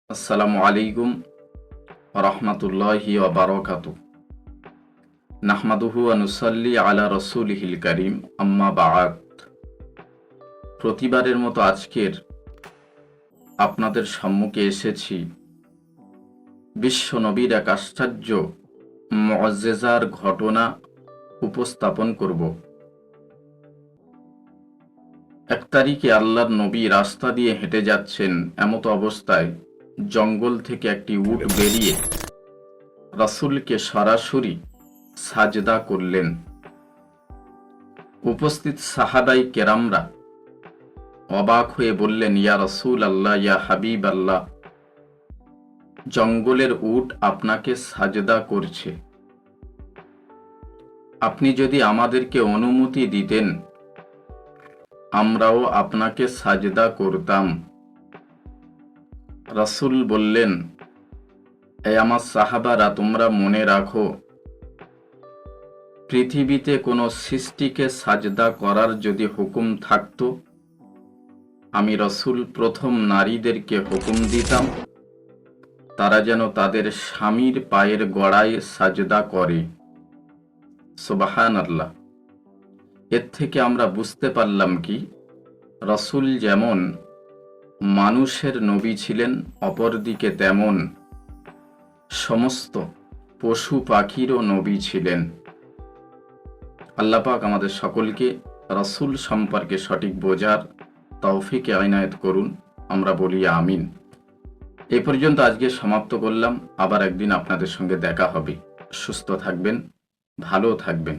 আসসালামু আলাইকুম রহমতুল্লাহি ওয়া বারাকাতুহু। নাহমাদুহু ওয়া নুসাল্লি আলা রাসূলিহিল কারীম, আম্মা বা'দ। প্রতিবারের মতো আজকের আপনাদের সম্মুখে এসেছি বিশ্ব নবীর এক আশ্চর্য মুআজ্জিজার ঘটনা উপস্থাপন করব। এক তারিখে আল্লাহর নবী রাস্তা দিয়ে হেঁটে যাচ্ছেন, এমত অবস্থায় জঙ্গল থেকে একটি উট বেরিয়ে রাসূলকে সরাসরি সাজদা করলেন। উপস্থিত সাহাবাই কেরামরা অবাক হয়ে বললেন, ইয়া রাসূল আল্লাহ, ইয়া হাবিব আল্লাহ, জঙ্গলের উট আপনাকে সাজদা করছে। আপনি যদি আমাদেরকে অনুমতি দিতেন, আমরাও আপনাকে সাজদা করতাম। রাসূল বললেন, এই আমার সাহাবারা, তোমরা মনে রাখো, পৃথিবীতে কোনো সৃষ্টিকে সাজদা করার যদি হুকুম থাকতো, আমি রাসূল প্রথম নারীদেরকে হুকুম দিতাম তারা যেন তাদের স্বামীর পায়ের গোড়ায় সাজদা করে। সুবহানাল্লাহ। এর থেকে আমরা বুঝতে পারলাম কি, রাসূল যেমন মানুষের নবী ছিলেন, অপরদিকে তেমন সমস্ত পশু পাখিরও নবী ছিলেন। আল্লাহ পাক আমাদের সকলকে রাসূল সম্পর্কে সঠিক বোঝার তৌফিক ইনায়েত করুন। আমরা বলি আমিন। এ পর্যন্ত আজকে সমাপ্ত করলাম। আবার একদিন আপনাদের সঙ্গে দেখা হবে। সুস্থ থাকবেন, ভালো থাকবেন।